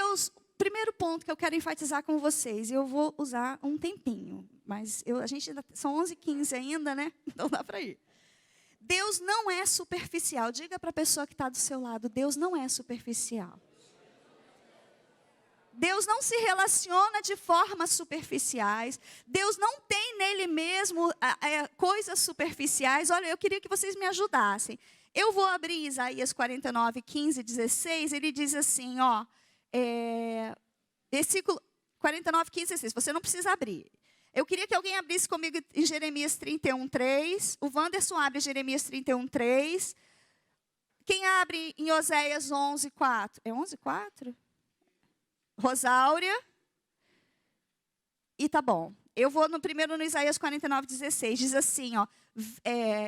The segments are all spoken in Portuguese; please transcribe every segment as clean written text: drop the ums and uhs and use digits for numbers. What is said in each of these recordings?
Deus, primeiro ponto que eu quero enfatizar com vocês, e eu vou usar um tempinho, mas a gente ainda, são 11h15 ainda, né? Então dá para ir. Deus não é superficial. Diga para a pessoa que está do seu lado, Deus não é superficial. Deus não se relaciona de formas superficiais. Deus não tem nele mesmo coisas superficiais. Olha, eu queria que vocês me ajudassem. Eu vou abrir Isaías 49, 15, 16. Ele diz assim, ó. Versículo 49, 15, 16. Você não precisa abrir. Eu queria que alguém abrisse comigo em Jeremias 31, 3. O Wanderson abre Jeremias 31, 3. Quem abre em Oséias 11, 4? É 11, 4? Rosáurea. E tá bom. Eu vou primeiro no Isaías 49, 16. Diz assim, ó,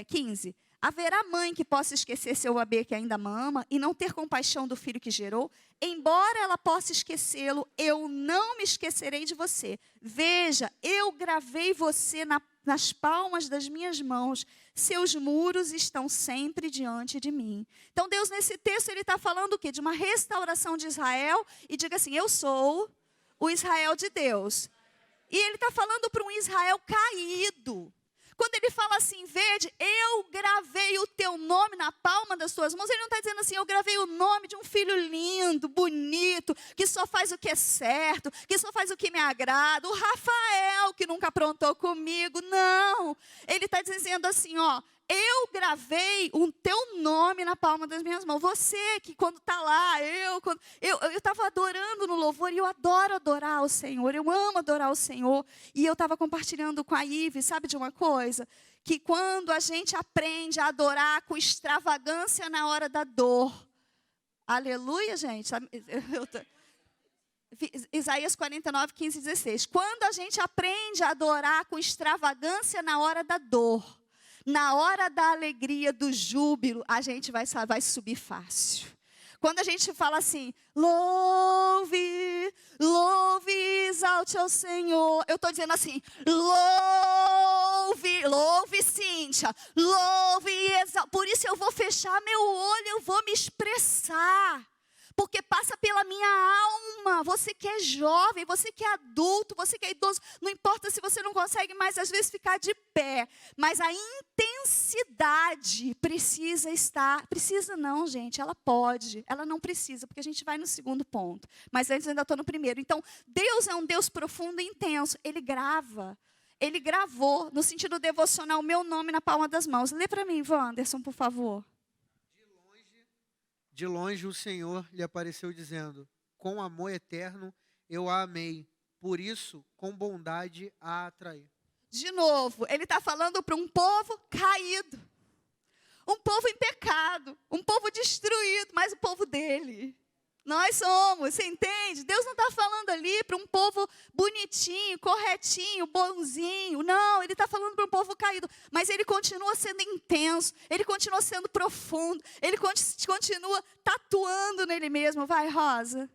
15. Haverá mãe que possa esquecer seu bebê que ainda mama e não ter compaixão do filho que gerou? Embora ela possa esquecê-lo, eu não me esquecerei de você. Veja, eu gravei você nas palmas das minhas mãos. Seus muros estão sempre diante de mim. Então Deus nesse texto ele está falando o quê? De uma restauração de Israel. E diga assim, eu sou o Israel de Deus. E ele está falando para um Israel caído. Quando ele fala assim, vede, eu gravei o teu nome na palma das tuas mãos. Ele não está dizendo assim, eu gravei o nome de um filho lindo, bonito, que só faz o que é certo, que só faz o que me agrada. O Rafael, que nunca aprontou comigo. Não. Ele está dizendo assim, ó. Eu gravei o teu nome na palma das minhas mãos. Você que quando está lá, eu estava adorando no louvor, e eu adoro adorar o Senhor, eu amo adorar o Senhor. E eu estava compartilhando com a Ive, sabe de uma coisa? Que quando a gente aprende a adorar com extravagância na hora da dor. Aleluia, gente. Isaías 49, 15, 16. Quando a gente aprende a adorar com extravagância na hora da dor, na hora da alegria, do júbilo, a gente vai subir fácil. Quando a gente fala assim, louve, louve, exalte ao Senhor. Eu estou dizendo assim, louve, Cíntia, louve, exalte. Por isso eu vou fechar meu olho, eu vou me expressar. Porque passa pela minha alma. Você que é jovem, você que é adulto, você que é idoso. Não importa se você não consegue mais, às vezes, ficar de pé. Mas a intensidade precisa estar. Precisa não, gente. Ela pode. Ela não precisa, porque a gente vai no segundo ponto. Mas antes eu ainda estou no primeiro. Então, Deus é um Deus profundo e intenso. Ele grava. Ele gravou, no sentido devocional, o meu nome na palma das mãos. Lê para mim, Wanderson, por favor. De longe o Senhor lhe apareceu dizendo, com amor eterno eu a amei, por isso com bondade a atraí. De novo, ele está falando para um povo caído, um povo em pecado, um povo destruído, mas o povo dele. Nós somos, você entende? Deus não está falando ali para um povo bonitinho, corretinho, bonzinho. Não, ele está falando para um povo caído. Mas ele continua sendo intenso, ele continua sendo profundo, ele continua tatuando nele mesmo. Vai, Rosa.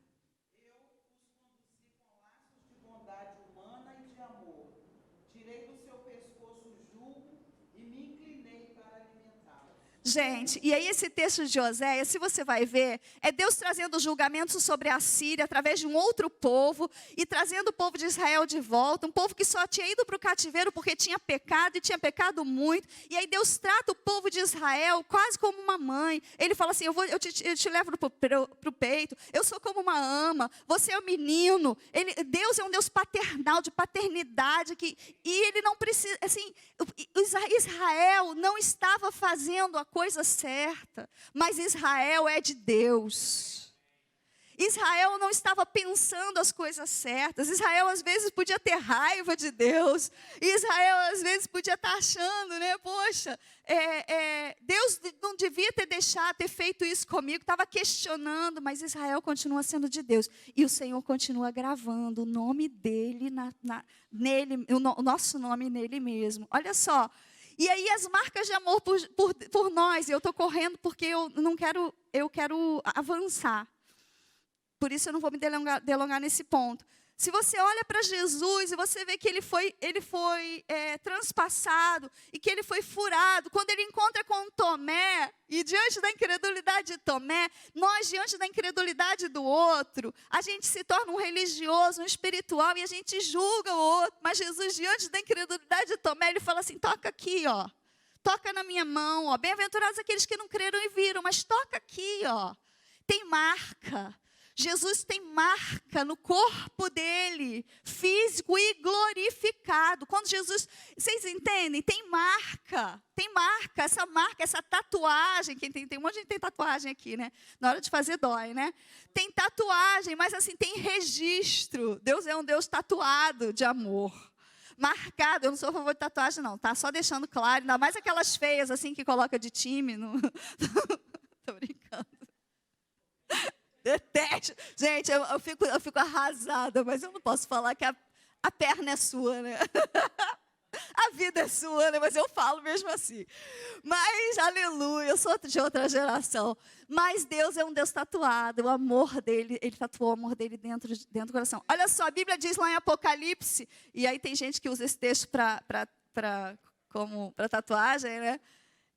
Eu os conduzi com laços de bondade humana e de amor. Tirei do seu pescoço o jugo e me inclinei para alimentá-los. Gente, e aí esse texto de Oséias, se você vai ver, é Deus trazendo julgamentos sobre a Síria através de um outro povo e trazendo o povo de Israel de volta, um povo que só tinha ido para o cativeiro porque tinha pecado e tinha pecado muito. E aí Deus trata o povo de Israel quase como uma mãe. Ele fala assim, eu te levo para o peito, eu sou como uma ama, você é um menino. Deus é um Deus paternal, de paternidade, e ele não precisa, assim, Israel não estava fazendo a coisa certa, mas Israel é de Deus. Israel não estava pensando as coisas certas. Israel às vezes podia ter raiva de Deus. Israel às vezes podia estar achando, né? Poxa, Deus não devia ter feito isso comigo. Estava questionando, mas Israel continua sendo de Deus. E o Senhor continua gravando o nome dele nele, o nosso nome nele mesmo. Olha só. E aí as marcas de amor por nós, eu estou correndo porque eu quero avançar. Por isso eu não vou me delongar nesse ponto. Se você olha para Jesus e você vê que ele foi transpassado e que ele foi furado, quando ele encontra com Tomé, e diante da incredulidade de Tomé, nós diante da incredulidade do outro, a gente se torna um religioso, um espiritual, e a gente julga o outro. Mas Jesus, diante da incredulidade de Tomé, ele fala assim, toca aqui, ó. Toca na minha mão, ó. Bem-aventurados aqueles que não creram e viram, mas toca aqui, ó. Tem marca. Jesus tem marca no corpo dele, físico e glorificado. Quando Jesus, vocês entendem? Tem marca, essa tatuagem. Quem tem um monte de gente tem tatuagem aqui, né? Na hora de fazer dói, né? Tem tatuagem, mas assim, tem registro. Deus é um Deus tatuado de amor. Marcado, eu não sou a favor de tatuagem não, tá? Só deixando claro, ainda mais aquelas feias assim que coloca de time. No... Tô brincando. Detesto. Gente, eu fico arrasada, mas eu não posso falar que a perna é sua, né? A vida é sua, né? Mas eu falo mesmo assim. Mas, aleluia, eu sou de outra geração. Mas Deus é um Deus tatuado, o amor dele, ele tatuou o amor dele dentro do coração. Olha só, a Bíblia diz lá em Apocalipse, e aí tem gente que usa esse texto para tatuagem, né?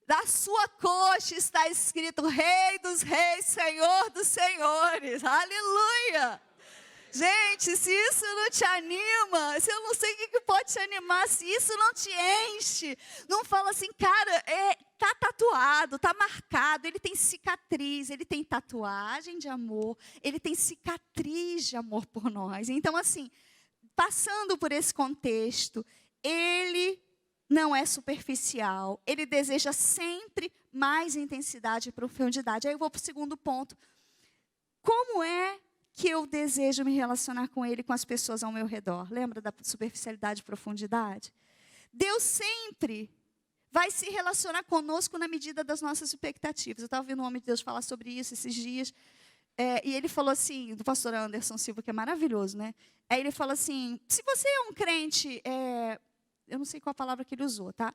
Da sua coxa está escrito Rei dos Reis, Senhor dos Senhores. Aleluia! Gente, se isso não te anima, se eu não sei o que pode te animar, se isso não te enche, não fala assim, cara, tá tatuado, tá marcado, ele tem cicatriz, ele tem tatuagem de amor, ele tem cicatriz de amor por nós. Então, assim, passando por esse contexto, ele não é superficial, ele deseja sempre mais intensidade e profundidade. Aí eu vou para o segundo ponto. Como é que eu desejo me relacionar com ele, com as pessoas ao meu redor? Lembra da superficialidade e profundidade? Deus sempre vai se relacionar conosco na medida das nossas expectativas. Eu estava ouvindo um homem de Deus falar sobre isso esses dias, e ele falou assim, do pastor Anderson Silva, que é maravilhoso, né? Aí ele falou assim, se você é um crente... eu não sei qual a palavra que ele usou, tá?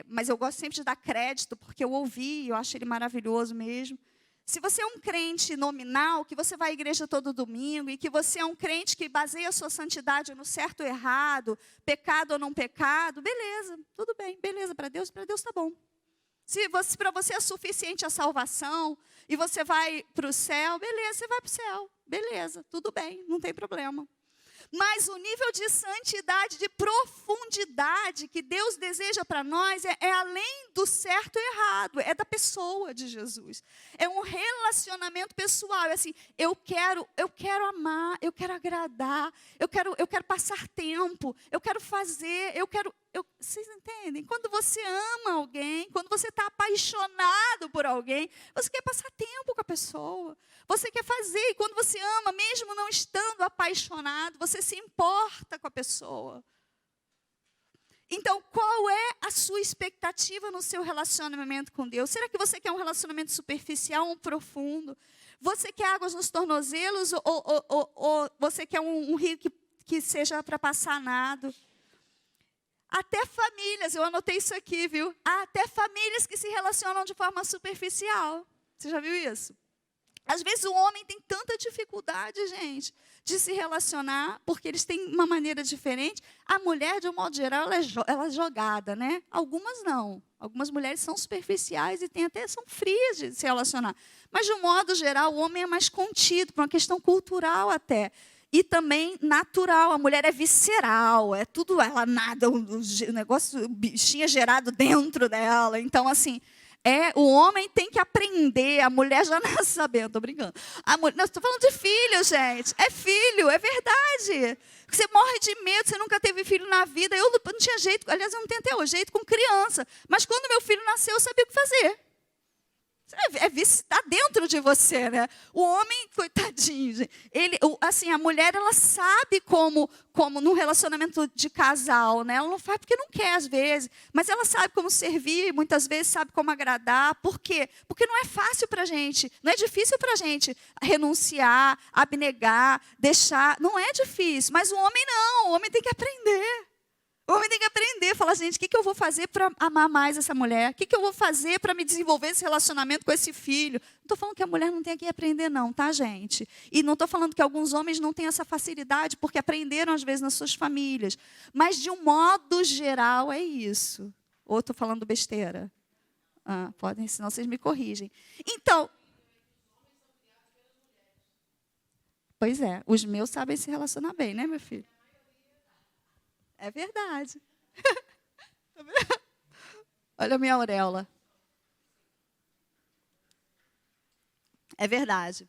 Mas eu gosto sempre de dar crédito, porque eu ouvi, eu acho ele maravilhoso mesmo. Se você é um crente nominal, que você vai à igreja todo domingo, e que você é um crente que baseia a sua santidade no certo ou errado, pecado ou não pecado, beleza, tudo bem, beleza, para Deus tá bom. Se para você é suficiente a salvação, e você vai para o céu, beleza, você vai para o céu, beleza, tudo bem, não tem problema. Mas o nível de santidade, de profundidade que Deus deseja para nós é além do certo e errado, é da pessoa de Jesus. É um relacionamento pessoal, é assim, eu quero amar, eu quero agradar, eu quero passar tempo, eu quero fazer, vocês entendem? Quando você ama alguém, quando você está apaixonado por alguém, você quer passar tempo com a pessoa. Você quer fazer, e quando você ama, mesmo não estando apaixonado, você se importa com a pessoa. Então, qual é a sua expectativa no seu relacionamento com Deus? Será que você quer um relacionamento superficial ou profundo? Você quer águas nos tornozelos ou você quer um rio que seja para passar nado? Até famílias, eu anotei isso aqui, viu? Há até famílias que se relacionam de forma superficial. Você já viu isso? Às vezes o homem tem tanta dificuldade, gente, de se relacionar, porque eles têm uma maneira diferente. A mulher, de um modo geral, ela é jogada, né? Algumas não. Algumas mulheres são superficiais e são frias de se relacionar. Mas, de um modo geral, o homem é mais contido, por uma questão cultural até. E também natural. A mulher é visceral, é tudo, ela nada, o negócio, o bichinho é gerado dentro dela. Então, assim... o homem tem que aprender, a mulher já nasce sabendo, estou brincando. Estou falando de filho, gente. É filho, é verdade. Você morre de medo, você nunca teve filho na vida. Eu não tinha jeito, aliás, eu não tenho até hoje jeito com criança. Mas quando meu filho nasceu, eu sabia o que fazer. Está dentro de você, né? O homem, coitadinho, gente, assim, a mulher, ela sabe como num relacionamento de casal, né? Ela não faz porque não quer, às vezes, mas ela sabe como servir, muitas vezes sabe como agradar. Por quê? Porque não é fácil para a gente, não é difícil para a gente renunciar, abnegar, deixar, não é difícil, mas o homem não, o homem tem que aprender. O homem tem que aprender, falar, gente, o que eu vou fazer para amar mais essa mulher? O que eu vou fazer para me desenvolver esse relacionamento com esse filho? Não estou falando que a mulher não tem que aprender, não, tá, gente? E não estou falando que alguns homens não têm essa facilidade, porque aprenderam, às vezes, nas suas famílias. Mas, de um modo geral, é isso. Ou estou falando besteira? Podem, senão vocês me corrigem. Então, pois é, os meus sabem se relacionar bem, né, meu filho? É verdade. Olha a minha auréola. É verdade.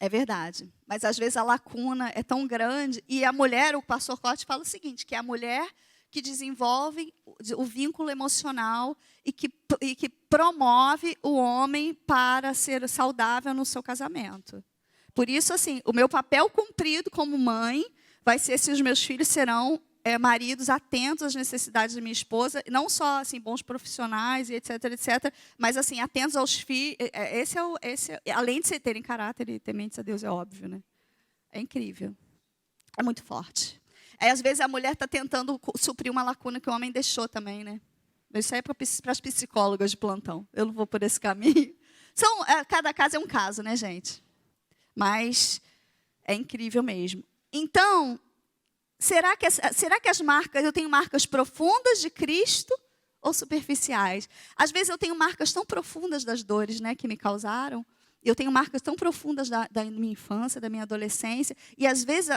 É verdade. Mas, às vezes, a lacuna é tão grande. E a mulher, o pastor Corte fala o seguinte, que é a mulher que desenvolve o vínculo emocional e que promove o homem para ser saudável no seu casamento. Por isso, assim, o meu papel cumprido como mãe vai ser se os meus filhos serão maridos atentos às necessidades da minha esposa, não só assim bons profissionais e etc, etc, mas assim atentos aos filhos. Além de terem caráter e tementes a Deus, é óbvio, né? É incrível, é muito forte. Aí, às vezes a mulher está tentando suprir uma lacuna que o homem deixou também, né? Isso aí é para as psicólogas de plantão. Eu não vou por esse caminho. Cada caso é um caso, né, gente? Mas é incrível mesmo. Então, será que as marcas, eu tenho marcas profundas de Cristo ou superficiais? Às vezes eu tenho marcas tão profundas das dores, né, que me causaram. Eu tenho marcas tão profundas da minha infância, da minha adolescência. E às vezes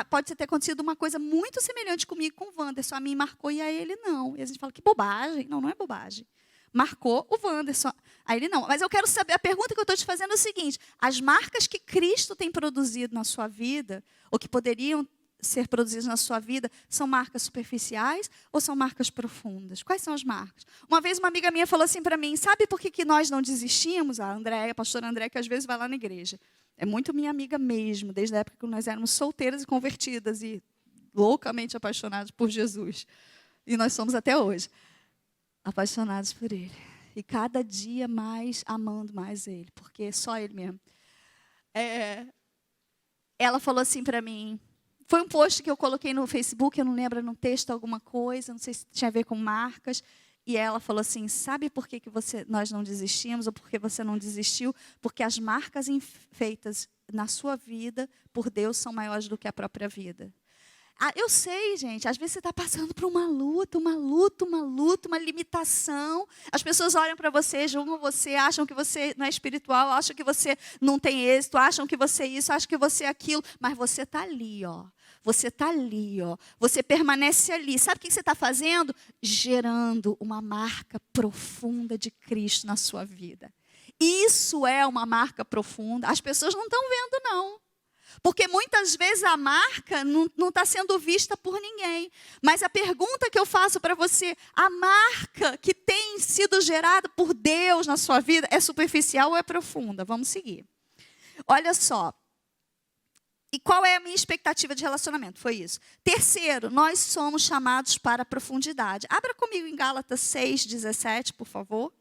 pode ter acontecido uma coisa muito semelhante comigo com o Wanderson. A mim marcou e a ele não. E a gente fala, que bobagem. Não, não é bobagem. Marcou o Wanderson, a ele não. Mas eu quero saber, a pergunta que eu estou te fazendo é o seguinte. As marcas que Cristo tem produzido na sua vida, ou que poderiam ser produzidas na sua vida, são marcas superficiais ou são marcas profundas? Quais são as marcas? Uma vez uma amiga minha falou assim para mim, sabe por que nós não desistimos? A Andréia, a pastora Andréia, que às vezes vai lá na igreja. É muito minha amiga mesmo, desde a época que nós éramos solteiras e convertidas e loucamente apaixonadas por Jesus. E nós somos até hoje apaixonados por Ele. E cada dia mais amando mais Ele, porque é só Ele mesmo. Ela falou assim para mim, foi um post que eu coloquei no Facebook, eu não lembro, num texto, alguma coisa, não sei se tinha a ver com marcas. E ela falou assim, sabe por que nós não desistimos, ou por que você não desistiu? Porque as marcas feitas na sua vida, por Deus, são maiores do que a própria vida. Eu sei, gente, às vezes você está passando por uma luta, uma limitação. As pessoas olham para você, julgam você, acham que você não é espiritual, acham que você não tem êxito, acham que você é isso, acham que você é aquilo. Mas você está ali, ó. Você está ali, ó. Você permanece ali. Sabe o que você está fazendo? Gerando uma marca profunda de Cristo na sua vida. Isso é uma marca profunda. As pessoas não estão vendo, não. Porque muitas vezes a marca não está sendo vista por ninguém. Mas a pergunta que eu faço para você, a marca que tem sido gerada por Deus na sua vida é superficial ou é profunda? Vamos seguir. Olha só. E qual é a minha expectativa de relacionamento? Foi isso. Terceiro, nós somos chamados para a profundidade. Abra comigo em Gálatas 6:17, por favor.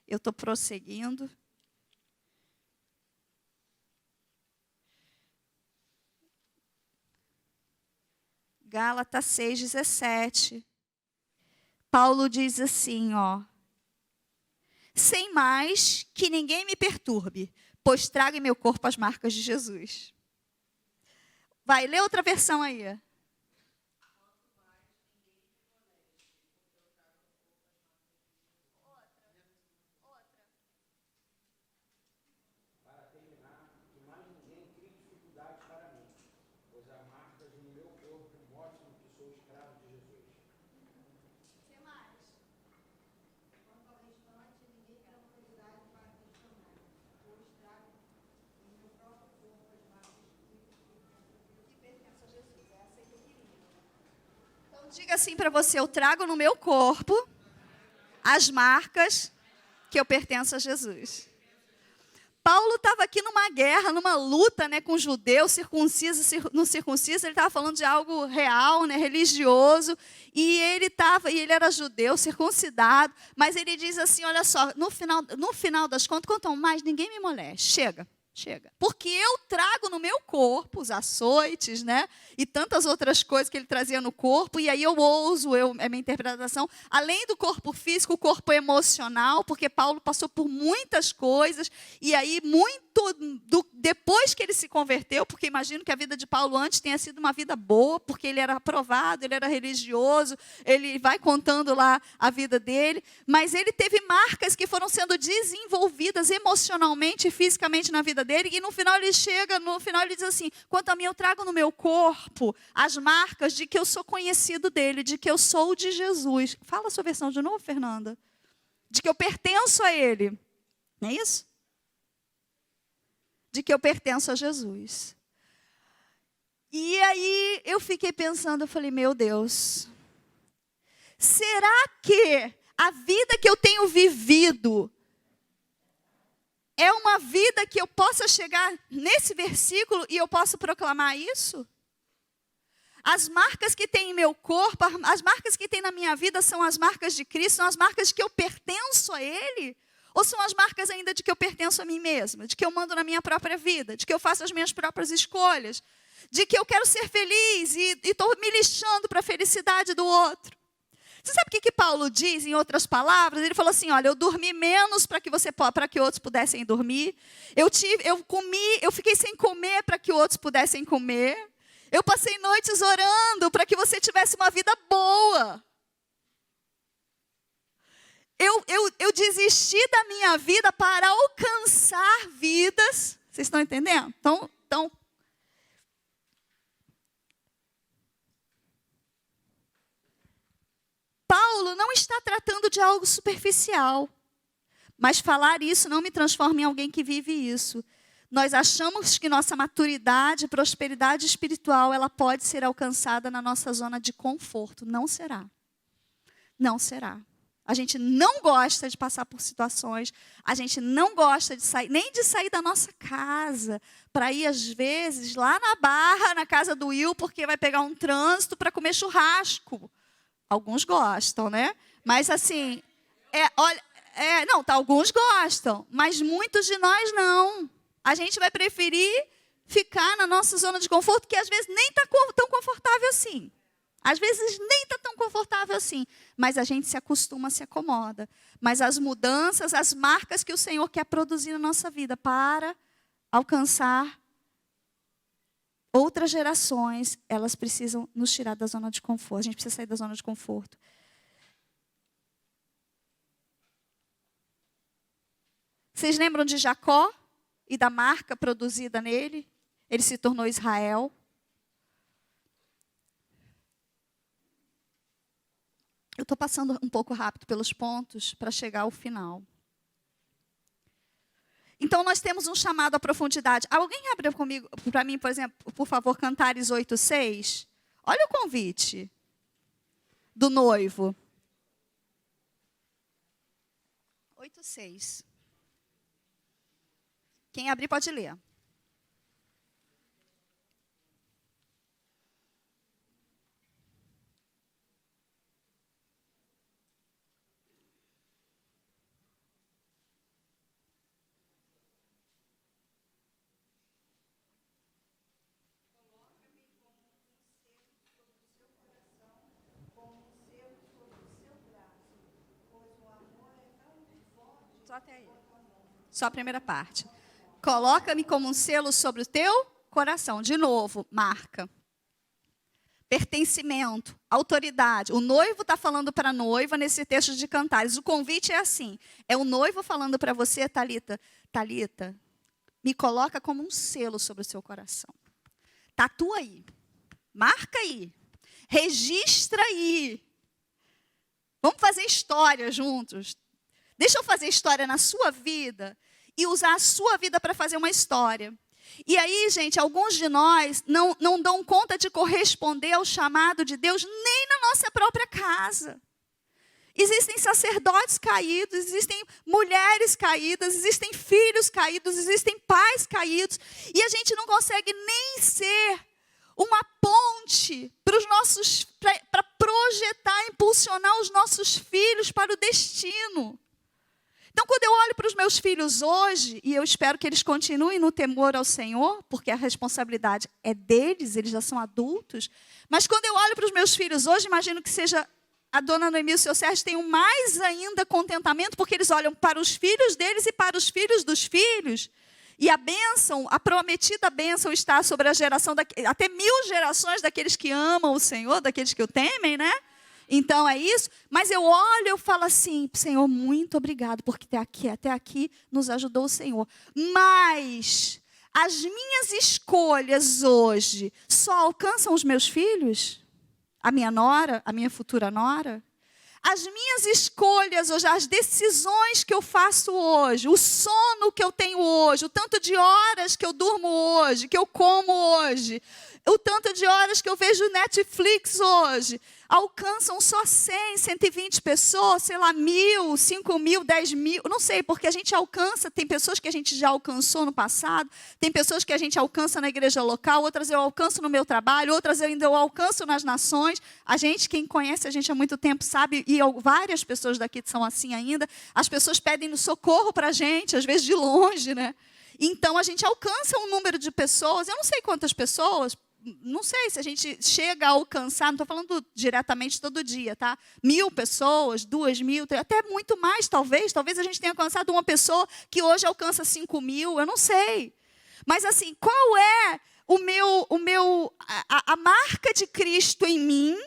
Eu estou prosseguindo. Gálatas 6:17. Paulo diz assim, ó. Sem mais que ninguém me perturbe, pois trago em meu corpo as marcas de Jesus. Vai, lê outra versão aí. Para terminar, que mais ninguém crie dificuldade para mim, pois há marcas no meu corpo mostram que sou escravo de Jesus. O que mais? Quanto ao restante, ninguém tem autoridade para questionar, pois trago no meu próprio corpo as marcas Que pertence a Jesus. É essa que eu queria. Então diga assim para você, eu trago no meu corpo as marcas que eu pertenço a Jesus. Paulo estava aqui numa guerra, numa luta, né, com judeus, circunciso, não circunciso. Ele estava falando de algo real, né, religioso. E ele era judeu, circuncidado. Mas ele diz assim, olha só, no final das contas, quanto mais, ninguém me moleste. Chega. Chega. Porque eu trago no meu corpo os açoites, né? E tantas outras coisas que ele trazia no corpo. E aí eu ouso, é minha interpretação, além do corpo físico, o corpo emocional, porque Paulo passou por muitas coisas. E aí, depois que ele se converteu, porque imagino que a vida de Paulo antes tenha sido uma vida boa, porque ele era aprovado, ele era religioso, ele vai contando lá a vida dele. Mas ele teve marcas que foram sendo desenvolvidas emocionalmente e fisicamente na vida dele, e no final ele diz assim: quanto a mim, eu trago no meu corpo as marcas de que eu sou conhecido dele, de que eu sou de Jesus. Fala a sua versão de novo, Fernanda. De que eu pertenço a ele. Não é isso? De que eu pertenço a Jesus. E aí eu fiquei pensando, eu falei, meu Deus, será que a vida que eu tenho vivido é uma vida que eu possa chegar nesse versículo e eu posso proclamar isso? As marcas que tem em meu corpo, as marcas que tem na minha vida são as marcas de Cristo, são as marcas de que eu pertenço a Ele? Ou são as marcas ainda de que eu pertenço a mim mesma, de que eu mando na minha própria vida, de que eu faço as minhas próprias escolhas, de que eu quero ser feliz e estou me lixando para a felicidade do outro? Você sabe o que Paulo diz, em outras palavras? Ele falou assim, olha, eu dormi menos para que outros pudessem dormir. Eu fiquei sem comer para que outros pudessem comer. Eu passei noites orando para que você tivesse uma vida boa. Eu desisti da minha vida para alcançar vidas. Vocês estão entendendo? Então, Paulo não está tratando de algo superficial, mas falar isso não me transforma em alguém que vive isso. Nós achamos que nossa maturidade, prosperidade espiritual, ela pode ser alcançada na nossa zona de conforto. Não será. Não será. A gente não gosta de passar por situações, a gente não gosta de sair, nem de sair da nossa casa, para ir, às vezes, lá na Barra, na casa do Will, porque vai pegar um trânsito para comer churrasco. Alguns gostam, né? Mas assim, alguns gostam, mas muitos de nós não. A gente vai preferir ficar na nossa zona de conforto, que às vezes nem está tão confortável assim. Às vezes nem está tão confortável assim. Mas a gente se acostuma, se acomoda. Mas as mudanças, as marcas que o Senhor quer produzir na nossa vida para alcançar outras gerações, elas precisam nos tirar da zona de conforto. A gente precisa sair da zona de conforto. Vocês lembram de Jacó e da marca produzida nele? Ele se tornou Israel. Eu estou passando um pouco rápido pelos pontos para chegar ao final. Então, nós temos um chamado à profundidade. Alguém abre comigo, para mim, por exemplo, por favor, Cantares 8:6. Olha o convite do noivo. 8:6. Quem abrir pode ler. Só até aí. Só a primeira parte. Coloca-me como um selo sobre o teu coração. De novo, marca. Pertencimento, autoridade. O noivo está falando para a noiva nesse texto de Cantares. O convite é assim. É o noivo falando para você, Talita, me coloca como um selo sobre o seu coração. Tatua aí. Marca aí. Registra aí. Vamos fazer história juntos. Deixa eu fazer história na sua vida e usar a sua vida para fazer uma história. E aí, gente, alguns de nós não dão conta de corresponder ao chamado de Deus nem na nossa própria casa. Existem sacerdotes caídos, existem mulheres caídas, existem filhos caídos, existem pais caídos. E a gente não consegue nem ser uma ponte para projetar, impulsionar os nossos filhos para o destino. Então, quando eu olho para os meus filhos hoje, e eu espero que eles continuem no temor ao Senhor, porque a responsabilidade é deles, eles já são adultos. Mas quando eu olho para os meus filhos hoje, imagino que seja a dona Noemi e o seu Sérgio tenham mais ainda contentamento, porque eles olham para os filhos deles e para os filhos dos filhos. E a bênção, a prometida bênção está sobre a geração, até 1000 gerações daqueles que amam o Senhor, daqueles que o temem, né? Então é isso. Mas eu olho e eu falo assim, Senhor, muito obrigado, porque até aqui nos ajudou o Senhor. Mas as minhas escolhas hoje só alcançam os meus filhos? A minha nora, a minha futura nora? As minhas escolhas hoje, as decisões que eu faço hoje, o sono que eu tenho hoje, o tanto de horas que eu durmo hoje, que eu como hoje, o tanto de horas que eu vejo Netflix hoje, alcançam só 100, 120 pessoas, sei lá, 1000, 5000, 10.000, não sei, porque a gente alcança, tem pessoas que a gente já alcançou no passado, tem pessoas que a gente alcança na igreja local, outras eu alcanço no meu trabalho, outras eu alcanço nas nações. A gente, quem conhece a gente há muito tempo, sabe, e várias pessoas daqui são assim ainda, as pessoas pedem socorro para a gente, às vezes de longe, né? Então, a gente alcança um número de pessoas, eu não sei quantas pessoas, não sei se a gente chega a alcançar, não estou falando diretamente todo dia, tá? 1000 pessoas, 2000, até muito mais, talvez a gente tenha alcançado uma pessoa que hoje alcança 5000, eu não sei. Mas assim, qual é a marca de Cristo em mim?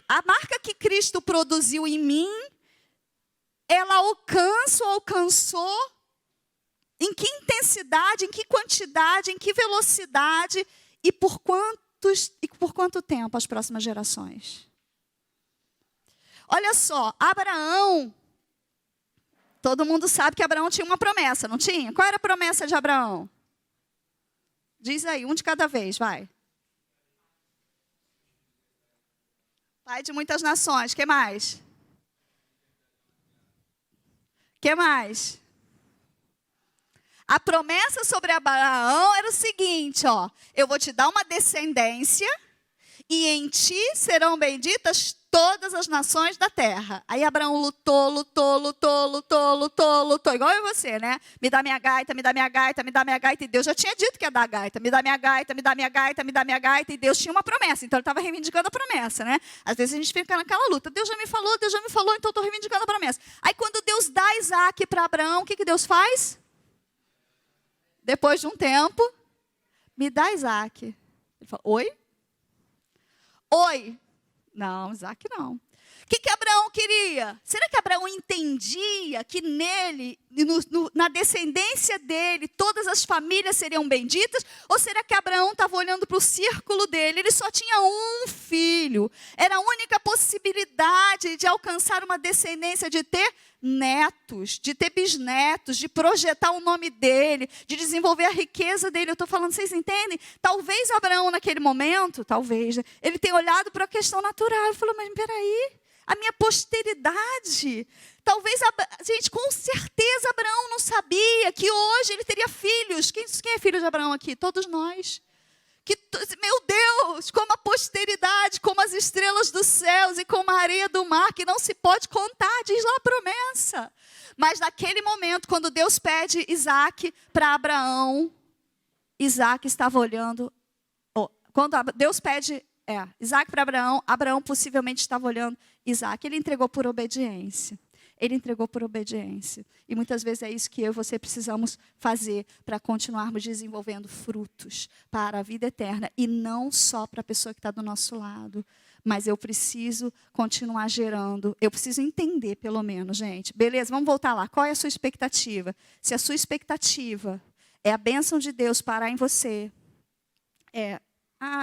A marca que Cristo produziu em mim, ela alcançou, em que intensidade, em que quantidade, em que velocidade, e por quanto tempo as próximas gerações? Olha só, Abraão, todo mundo sabe que Abraão tinha uma promessa, não tinha? Qual era a promessa de Abraão? Diz aí, um de cada vez, vai. Pai de muitas nações, que mais? Que mais? A promessa sobre Abraão era o seguinte, ó, eu vou te dar uma descendência e em ti serão benditas todas as nações da terra. Aí Abraão lutou, igual eu e você, né? Me dá minha gaita, me dá minha gaita, me dá minha gaita, e Deus já tinha dito que ia dar a gaita. Me dá minha gaita, me dá minha gaita, me dá minha gaita, e Deus tinha uma promessa, então ele estava reivindicando a promessa, né? Às vezes a gente fica naquela luta, Deus já me falou, então eu estou reivindicando a promessa. Aí quando Deus dá Isaac para Abraão, o que Deus faz? Depois de um tempo, me dá Isaac. Ele fala, oi? Oi? Não, Isaac não. O que Abraão queria? Será que Abraão entendia que nele, na descendência dele, todas as famílias seriam benditas? Ou será que Abraão estava olhando para o círculo dele? Ele só tinha um filho. Era a única possibilidade de alcançar uma descendência, de ter netos, de ter bisnetos, de projetar o nome dele, de desenvolver a riqueza dele. Eu estou falando, vocês entendem? Talvez Abraão, naquele momento, ele tenha olhado para a questão natural e falou, mas peraí, a minha posteridade. Talvez, gente, com certeza Abraão não sabia que hoje ele teria filhos. Quem é filho de Abraão aqui? Todos nós. Meu Deus, como a posteridade, como as estrelas dos céus e como a areia do mar, que não se pode contar, diz lá a promessa. Mas naquele momento, quando Deus pede Isaac para Abraão, Isaac estava olhando, quando Deus pede Isaac para Abraão, Abraão possivelmente estava olhando Isaac, ele entregou por obediência. Ele entregou por obediência. E muitas vezes é isso que eu e você precisamos fazer para continuarmos desenvolvendo frutos para a vida eterna. E não só para a pessoa que está do nosso lado. Mas eu preciso continuar gerando. Eu preciso entender, pelo menos, gente. Beleza, vamos voltar lá. Qual é a sua expectativa? Se a sua expectatativa é a bênção de Deus parar em você,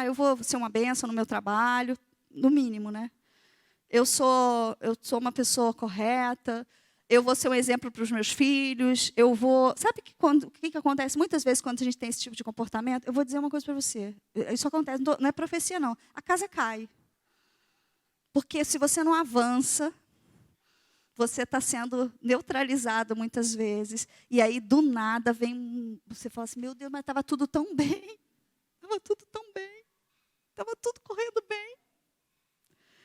eu vou ser uma bênção no meu trabalho, no mínimo, né? Eu sou uma pessoa correta, eu vou ser um exemplo para os meus filhos, Sabe o que acontece muitas vezes quando a gente tem esse tipo de comportamento? Eu vou dizer uma coisa para você. Isso acontece, não é profecia, não. A casa cai. Porque se você não avança, você está sendo neutralizado muitas vezes. E aí, do nada, você fala assim, meu Deus, mas estava tudo tão bem. Estava tudo tão bem. Estava tudo correndo bem.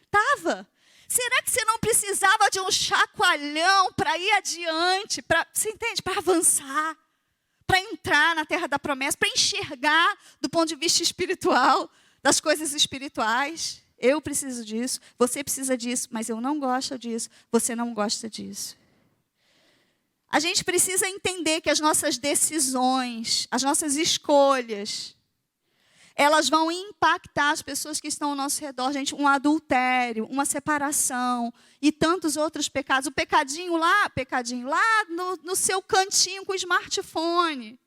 Estava. Será que você não precisava de um chacoalhão para ir adiante, você entende? Para avançar, para entrar na terra da promessa, para enxergar do ponto de vista espiritual, das coisas espirituais? Eu preciso disso, você precisa disso, mas eu não gosto disso, você não gosta disso. A gente precisa entender que as nossas decisões, as nossas escolhas, elas vão impactar as pessoas que estão ao nosso redor. Gente, um adultério, uma separação e tantos outros pecados. O pecadinho lá no seu cantinho com o smartphone.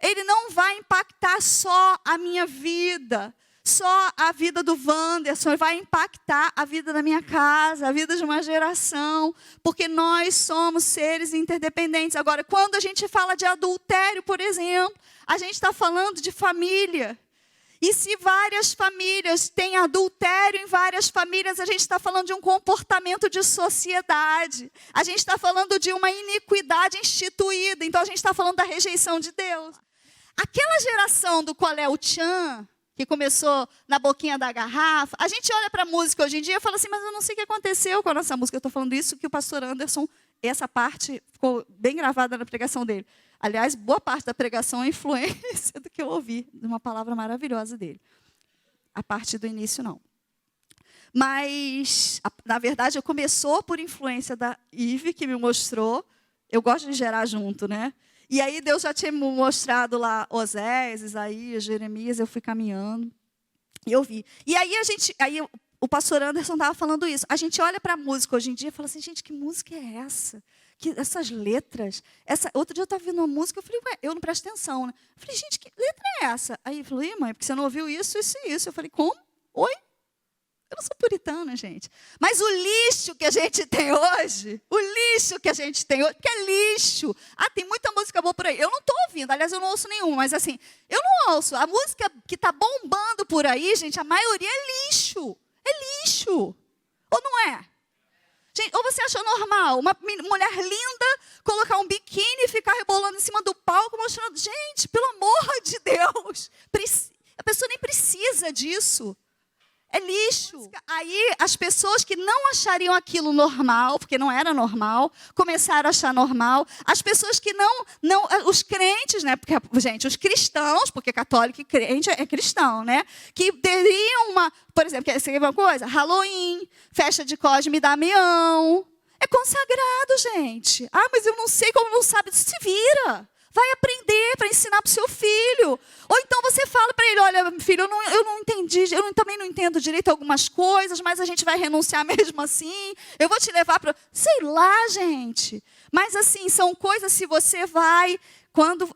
Ele não vai impactar só a minha vida, só a vida do Wanderson, ele vai impactar a vida da minha casa, a vida de uma geração, porque nós somos seres interdependentes. Agora, quando a gente fala de adultério, por exemplo, a gente está falando de família. E se várias famílias têm adultério em várias famílias, a gente está falando de um comportamento de sociedade. A gente está falando de uma iniquidade instituída. Então, a gente está falando da rejeição de Deus. Aquela geração do qual é o tchan, que começou na boquinha da garrafa, a gente olha para a música hoje em dia e fala assim, mas eu não sei o que aconteceu com a nossa música. Eu estou falando isso que o pastor Anderson, essa parte ficou bem gravada na pregação dele. Aliás, boa parte da pregação é influência do que eu ouvi, de uma palavra maravilhosa dele. A parte do início, não. Mas, na verdade, começou por influência da Ive, que me mostrou. Eu gosto de gerar junto, né? E aí Deus já tinha me mostrado lá Oséias, Isaías, Jeremias, eu fui caminhando e eu vi. E aí o pastor Anderson estava falando isso. A gente olha para a música hoje em dia e fala assim, gente, que música é essa? Essas letras. Outro dia eu estava ouvindo uma música, eu falei, ué, eu não presto atenção, né? Eu falei, gente, que letra é essa? Aí ele falou, mãe, porque você não ouviu isso, isso e isso. Eu falei, como? Oi? Eu não sou puritana, gente. Mas o lixo que a gente tem hoje, que é lixo. Ah, tem muita música boa por aí. Eu não estou ouvindo, aliás, eu não ouço nenhuma, mas assim, eu não ouço. A música que está bombando por aí, gente, a maioria é lixo. É lixo. Ou não é? Gente, ou você acha normal uma mulher linda colocar um biquíni e ficar rebolando em cima do palco, mostrando, gente, pelo amor de Deus, a pessoa nem precisa disso. É lixo. Aí as pessoas que não achariam aquilo normal, porque não era normal, começaram a achar normal. As pessoas que não os crentes, né? Porque, gente, os cristãos, porque católico e crente é cristão, né? Que teriam por exemplo, quer saber uma coisa? Halloween, festa de Cosme e Damião. É consagrado, gente. Ah, mas eu não sei como não sabe. Se vira. Vai aprender para ensinar para o seu filho. Ou então você fala para ele, olha, filho, eu não entendi, também não entendo direito algumas coisas, mas a gente vai renunciar mesmo assim. Eu vou te levar para... Sei lá, gente. Mas assim, são coisas, se você vai... Quando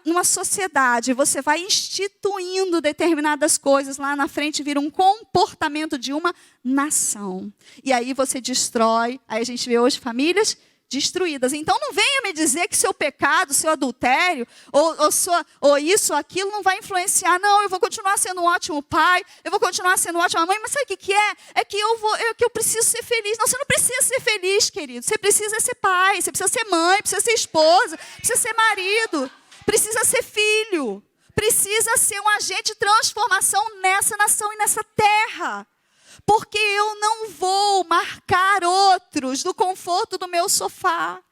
numa sociedade você vai instituindo determinadas coisas, lá na frente vira um comportamento de uma nação. E aí você destrói, aí a gente vê hoje famílias destruídas. Então não venha me dizer que seu pecado, seu adultério, ou isso, ou aquilo, não vai influenciar. Não, eu vou continuar sendo um ótimo pai, eu vou continuar sendo uma ótima mãe, mas sabe o que é? É que eu preciso ser feliz. Não, você não precisa ser feliz, querido. Você precisa ser pai, você precisa ser mãe, precisa ser esposa, precisa ser marido, precisa ser filho, precisa ser um agente de transformação nessa nação e nessa terra. Porque eu não vou marcar outros do conforto do meu sofá.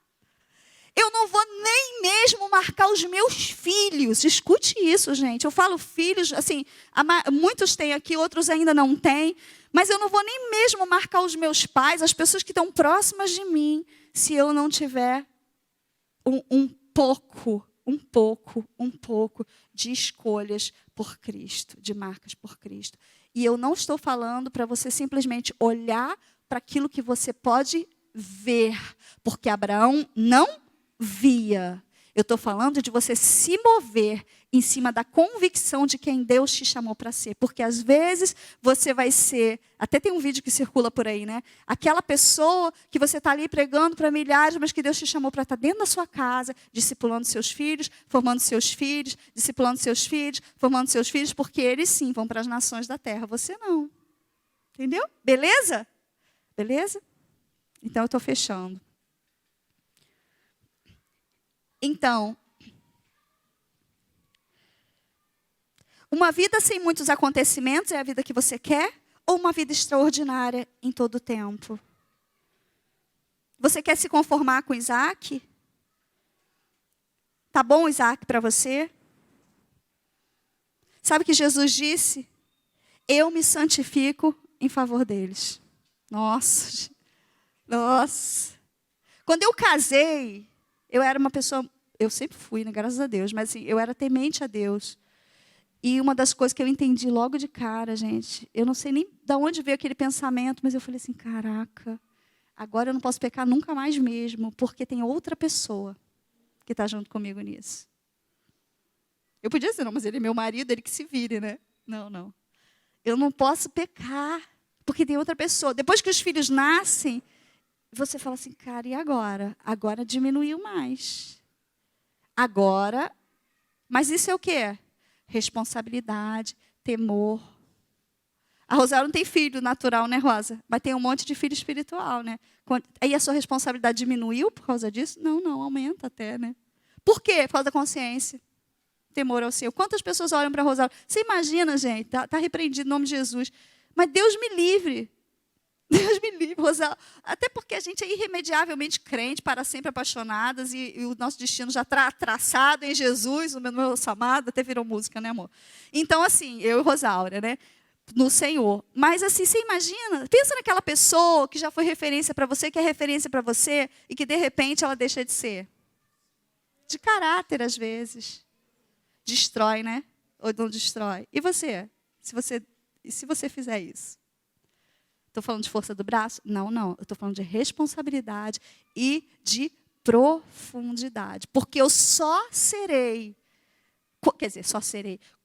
Eu não vou nem mesmo marcar os meus filhos. Escute isso, gente. Eu falo filhos, assim, muitos têm aqui, outros ainda não têm. Mas eu não vou nem mesmo marcar os meus pais, as pessoas que estão próximas de mim, se eu não tiver um pouco de escolhas por Cristo, de marcas por Cristo. E eu não estou falando para você simplesmente olhar para aquilo que você pode ver, porque Abraão não via. Eu estou falando de você se mover em cima da convicção de quem Deus te chamou para ser. Porque às vezes você vai ser, até tem um vídeo que circula por aí, né? Aquela pessoa que você está ali pregando para milhares, mas que Deus te chamou para estar dentro da sua casa, discipulando seus filhos, formando seus filhos, discipulando seus filhos, formando seus filhos, porque eles sim vão para as nações da terra, você não. Entendeu? Beleza? Beleza? Então eu estou fechando. Então, uma vida sem muitos acontecimentos é a vida que você quer? ou uma vida extraordinária em todo o tempo? Você quer se conformar com Isaac? Tá bom Isaac para você? Sabe o que Jesus disse? Eu me santifico em favor deles. Nossa. Quando eu casei, eu era uma pessoa, eu sempre fui, né, graças a Deus, mas assim, eu era temente a Deus. E uma das coisas que eu entendi logo de cara, gente, eu não sei nem de onde veio aquele pensamento, mas eu falei assim, caraca, agora eu não posso pecar nunca mais mesmo, porque tem outra pessoa que está junto comigo nisso. Eu podia dizer, não, mas ele é meu marido, ele que se vire, né? Não. Eu não posso pecar, porque tem outra pessoa. Depois que os filhos nascem, você fala assim, cara, e agora? Agora diminuiu mais. Agora, mas isso é o quê? Responsabilidade, temor. A Rosário não tem filho natural, né, Rosa? Mas tem um monte de filho espiritual, né? Aí a sua responsabilidade diminuiu por causa disso? Não, aumenta até, né? Por quê? Por causa da consciência. Temor ao Senhor. Quantas pessoas olham para a Rosário? Você imagina, gente, tá repreendido em nome de Jesus. Mas Deus me livre. Deus me livre, Rosário. Até porque a gente é irremediavelmente crente, para sempre apaixonadas, e o nosso destino já está traçado em Jesus, o meu amado, até virou música, né, amor? Então, assim, eu e Rosália, né? No Senhor. Mas assim, você imagina, pensa naquela pessoa que já foi referência para você, que é referência para você, e que de repente ela deixa de ser. De caráter, às vezes. Destrói, né? Ou não destrói. E você? Se você fizer isso? Estou falando de força do braço? Não. Eu estou falando de responsabilidade e de profundidade. Porque eu só serei.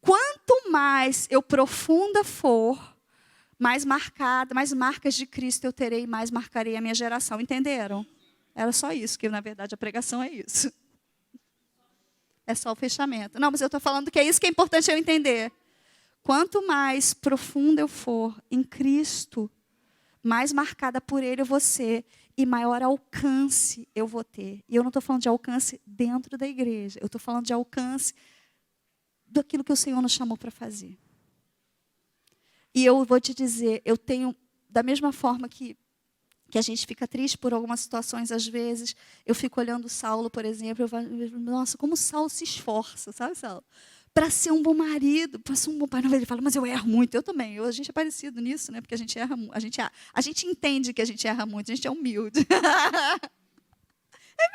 Quanto mais eu profunda for, mais marcas de Cristo eu terei, mais marcarei a minha geração. Entenderam? Era só isso, que na verdade a pregação é isso. É só o fechamento. Não, mas eu estou falando que é isso que é importante eu entender. Quanto mais profunda eu for em Cristo, mais marcada por Ele eu vou ser e maior alcance eu vou ter. E eu não estou falando de alcance dentro da igreja. Eu estou falando de alcance daquilo que o Senhor nos chamou para fazer. E eu vou te dizer, eu tenho, da mesma forma que a gente fica triste por algumas situações, às vezes, eu fico olhando Saulo, por exemplo, eu falo, nossa, como Saulo se esforça, sabe, Saulo? Para ser um bom marido, para ser um bom pai. Ele fala, mas eu erro muito. Eu também. A gente é parecido nisso, né? Porque a gente erra muito. A gente entende que a gente erra muito, a gente é humilde. É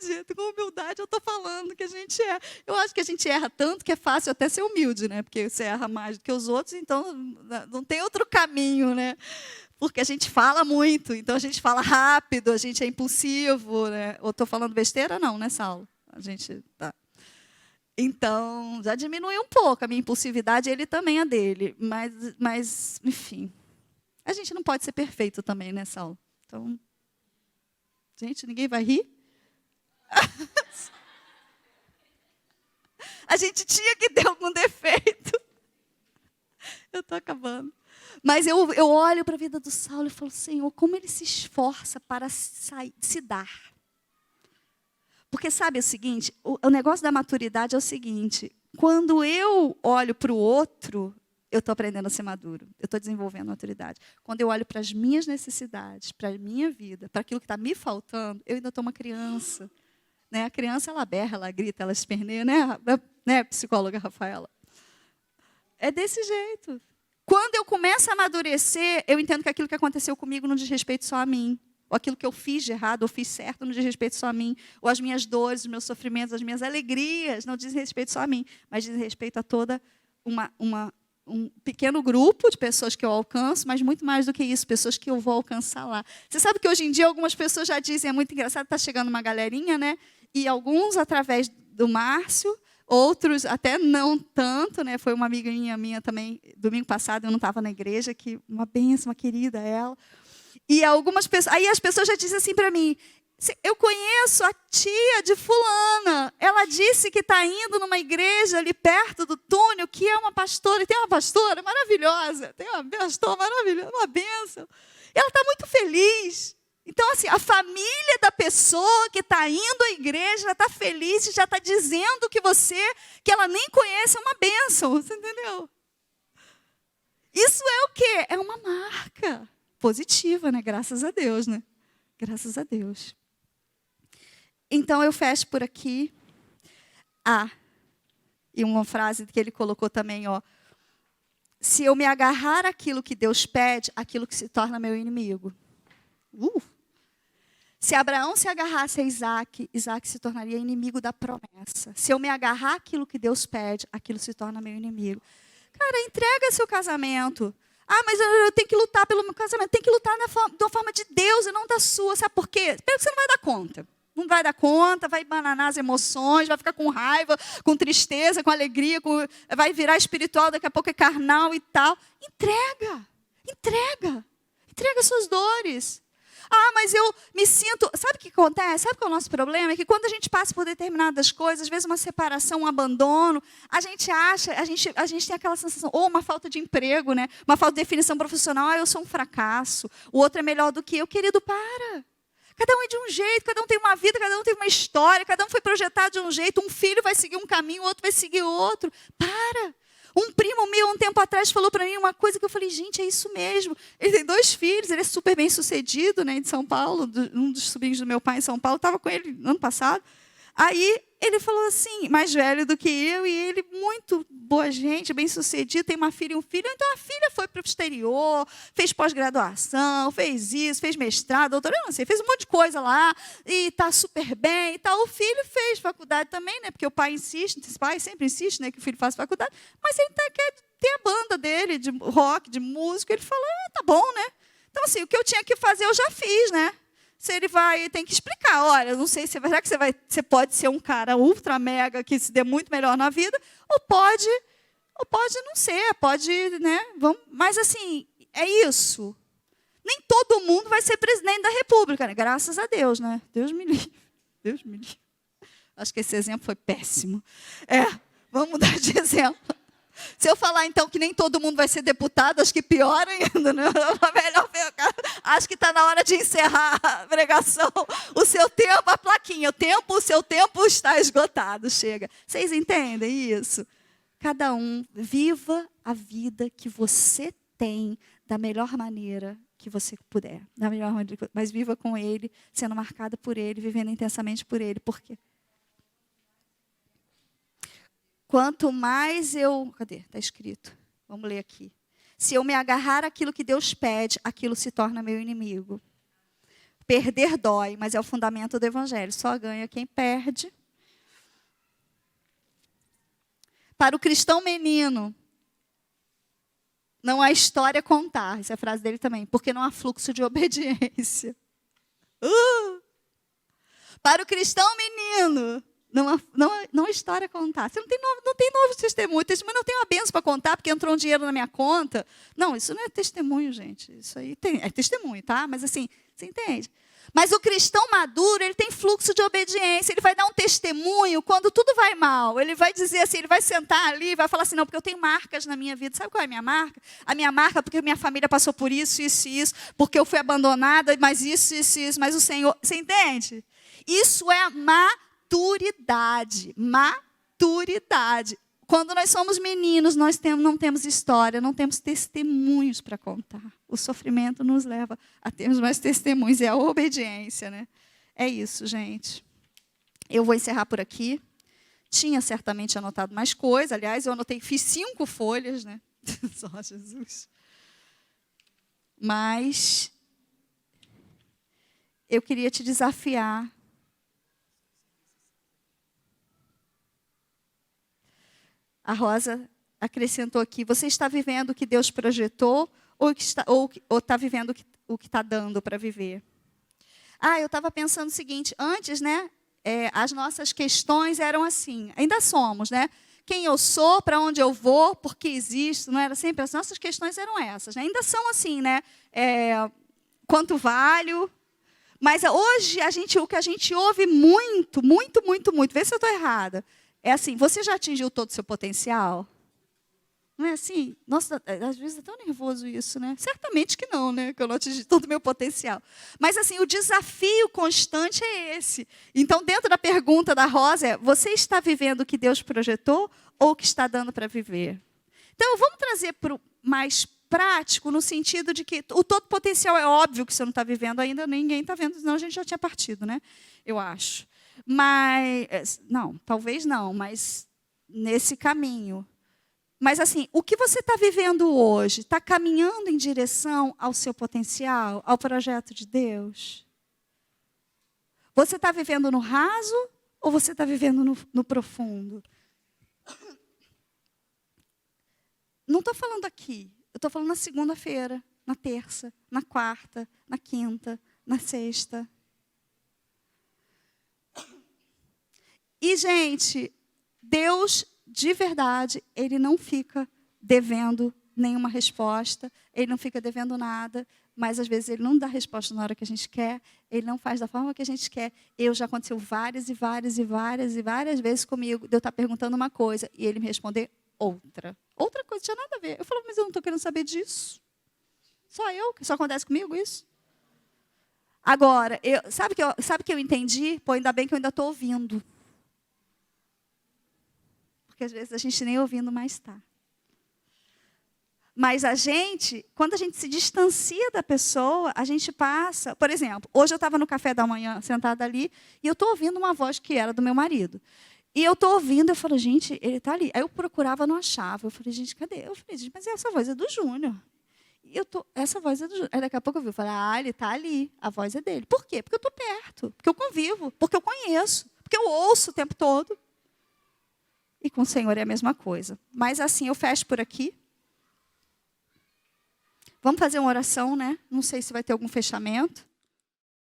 verdade, com humildade eu estou falando que a gente erra. Eu acho que a gente erra tanto que é fácil até ser humilde, né? Porque você erra mais do que os outros, então não tem outro caminho, né? Porque a gente fala muito, então a gente fala rápido, a gente é impulsivo, né? Ou estou falando besteira? Não, né, Saulo? A gente tá. Então, já diminuiu um pouco a minha impulsividade, ele também a dele. Mas, enfim, a gente não pode ser perfeito também, né, Saulo? Então, gente, ninguém vai rir? A gente tinha que ter algum defeito. Eu estou acabando. Mas eu olho para a vida do Saulo e falo, Senhor, como ele se esforça para se dar. Porque sabe o seguinte, o negócio da maturidade é o seguinte, quando eu olho para o outro, eu estou aprendendo a ser maduro, eu estou desenvolvendo maturidade. Quando eu olho para as minhas necessidades, para a minha vida, para aquilo que está me faltando, eu ainda estou uma criança. Né? A criança, ela berra, ela grita, ela esperneia, né, psicóloga Rafaela? É desse jeito. Quando eu começo a amadurecer, eu entendo que aquilo que aconteceu comigo não diz respeito só a mim. Ou aquilo que eu fiz de errado, ou fiz certo, não diz respeito só a mim. Ou as minhas dores, os meus sofrimentos, as minhas alegrias, não diz respeito só a mim. Mas diz respeito a toda um pequeno grupo de pessoas que eu alcanço, mas muito mais do que isso, pessoas que eu vou alcançar lá. Você sabe que hoje em dia algumas pessoas já dizem, é muito engraçado, está chegando uma galerinha, né? E alguns através do Márcio, outros até não tanto, né? Foi uma amiga minha também, domingo passado, eu não estava na igreja, que uma bênção, uma querida ela. E algumas pessoas, aí as pessoas já dizem assim para mim, eu conheço a tia de fulana, ela disse que está indo numa igreja ali perto do túnel, que é uma pastora, e tem uma pastora maravilhosa, tem uma pastora maravilhosa, uma bênção. Ela está muito feliz. Então, assim, a família da pessoa que está indo à igreja já está feliz e já está dizendo que ela nem conhece, é uma bênção, você entendeu? Isso é o quê? É uma marca positiva, né? Graças a Deus, né? Graças a Deus. Então, eu fecho por aqui. E uma frase que ele colocou também, ó. Se eu me agarrar àquilo que Deus pede, aquilo que se torna meu inimigo. Se Abraão se agarrasse a Isaac, Isaac se tornaria inimigo da promessa. Se eu me agarrar àquilo que Deus pede, aquilo se torna meu inimigo. Cara, entrega seu casamento. Mas eu tenho que lutar pelo meu casamento. Tem que lutar da forma de Deus e não da sua. Sabe por quê? Espero que você não vai dar conta. Não vai dar conta, vai bananar as emoções, vai ficar com raiva, com tristeza, com alegria, vai virar espiritual, daqui a pouco é carnal e tal. Entrega suas dores. Mas eu me sinto... Sabe o que acontece? Sabe qual é o nosso problema? É que quando a gente passa por determinadas coisas, às vezes uma separação, um abandono, a gente tem aquela sensação, ou uma falta de emprego, né? Uma falta de definição profissional, eu sou um fracasso, o outro é melhor do que eu. Querido, para. Cada um é de um jeito, cada um tem uma vida, cada um tem uma história, cada um foi projetado de um jeito, um filho vai seguir um caminho, o outro vai seguir outro. Para. Um primo meu, um tempo atrás, falou para mim uma coisa que eu falei, gente, é isso mesmo. Ele tem 2 filhos, ele é super bem sucedido, né, de São Paulo, um dos sobrinhos do meu pai em São Paulo, estava com ele no ano passado. Aí ele falou assim, mais velho do que eu, e ele muito boa gente, bem sucedido, tem uma filha e um filho. Então a filha foi para o exterior, fez pós-graduação, fez isso, fez mestrado, doutorado, não sei, fez um monte de coisa lá, e está super bem e tal. O filho fez faculdade também, né? Porque o pai insiste, o pai sempre insiste, né, que o filho faça faculdade, mas ele quer ter a banda dele, de rock, de música. Ele falou, tá bom, né? Então, assim, o que eu tinha que fazer, eu já fiz, né? Se ele tem que explicar, olha, não sei se será que você pode ser um cara ultra mega que se dê muito melhor na vida, ou pode não ser, pode, né? Mas assim, é isso. Nem todo mundo vai ser presidente da República, né? Graças a Deus, né? Deus me livre. Deus me livre. Acho que esse exemplo foi péssimo. Vamos mudar de exemplo. Se eu falar, então, que nem todo mundo vai ser deputado, acho que pior ainda, né? Melhor ver, acho que está na hora de encerrar a pregação. O seu tempo, a plaquinha, o seu tempo está esgotado, chega. Vocês entendem isso? Cada um, viva a vida que você tem da melhor maneira que você puder. Da melhor maneira, mas viva com Ele, sendo marcada por Ele, vivendo intensamente por Ele. Por quê? Quanto mais eu... Cadê? Está escrito. Vamos ler aqui. Se eu me agarrar àquilo que Deus pede, aquilo se torna meu inimigo. Perder dói, mas é o fundamento do Evangelho. Só ganha quem perde. Para o cristão menino, não há história a contar. Essa é a frase dele também. Porque não há fluxo de obediência. Para o cristão menino... Não há história a contar. Você não tem novo testemunho. Testemunho não tem uma benção para contar, porque entrou um dinheiro na minha conta. Não, isso não é testemunho, gente. Isso aí é testemunho, tá? Mas assim, você entende? Mas o cristão maduro, ele tem fluxo de obediência. Ele vai dar um testemunho quando tudo vai mal. Ele vai dizer assim, ele vai sentar ali e vai falar assim, não, porque eu tenho marcas na minha vida. Sabe qual é a minha marca? A minha marca é porque minha família passou por isso, isso e isso. Porque eu fui abandonada, mas isso, isso e isso. Mas o Senhor... Você entende? Isso é maturidade. Quando nós somos meninos, nós não temos história, não temos testemunhos para contar. O sofrimento nos leva a termos mais testemunhos, é a obediência, né? É isso, gente. Eu vou encerrar por aqui. Tinha certamente anotado mais coisas, aliás, eu anotei, fiz 5 folhas, né? Só Jesus. Mas eu queria te desafiar. A Rosa acrescentou aqui, você está vivendo o que Deus projetou ou está vivendo o que está dando para viver? Eu estava pensando o seguinte, antes, né, as nossas questões eram assim, ainda somos, né? Quem eu sou, para onde eu vou, por que existo, não era sempre? As nossas questões eram essas, né? Ainda são assim, né? Quanto valho? Mas hoje, o que a gente ouve muito, vê se eu estou errada, é assim, você já atingiu todo o seu potencial? Não é assim? Nossa, às vezes é tão nervoso isso, né? Certamente que não, né? Que eu não atingi todo o meu potencial. Mas, assim, o desafio constante é esse. Então, dentro da pergunta da Rosa, você está vivendo o que Deus projetou ou o que está dando para viver? Então, vamos trazer mais prático no sentido de que o todo potencial é óbvio que você não está vivendo ainda, ninguém está vendo, senão a gente já tinha partido, né? Eu acho. Mas, não, talvez não, mas nesse caminho. Mas, assim, o que você está vivendo hoje está caminhando em direção ao seu potencial, ao projeto de Deus? Você está vivendo no raso ou você está vivendo no profundo? Não estou falando aqui. Eu estou falando na segunda-feira, na terça, na quarta, na quinta, na sexta. E, gente, Deus, de verdade, Ele não fica devendo nenhuma resposta, Ele não fica devendo nada, mas, às vezes, Ele não dá resposta na hora que a gente quer, Ele não faz da forma que a gente quer. Já aconteceu várias vezes comigo, de eu estar perguntando uma coisa e Ele me responder outra. Outra coisa, não tinha nada a ver. Eu falava, mas eu não estou querendo saber disso. Só eu? Que só acontece comigo isso? Agora, sabe que eu entendi? Pô, ainda bem que eu ainda estou ouvindo. Porque às vezes a gente nem ouvindo mais está. Mas quando a gente se distancia da pessoa, a gente passa... Por exemplo, hoje eu estava no café da manhã, sentada ali, e eu estou ouvindo uma voz que era do meu marido. E eu estou ouvindo, eu falo, gente, ele está ali. Aí eu procurava, não achava. Eu falei, gente, cadê? Eu falei, gente, mas essa voz é do Júnior. Essa voz é do Júnior. Aí daqui a pouco eu vi, eu falei, ele está ali, a voz é dele. Por quê? Porque eu estou perto, porque eu convivo, porque eu conheço, porque eu ouço o tempo todo. E com o Senhor é a mesma coisa. Mas assim, eu fecho por aqui. Vamos fazer uma oração, né? Não sei se vai ter algum fechamento.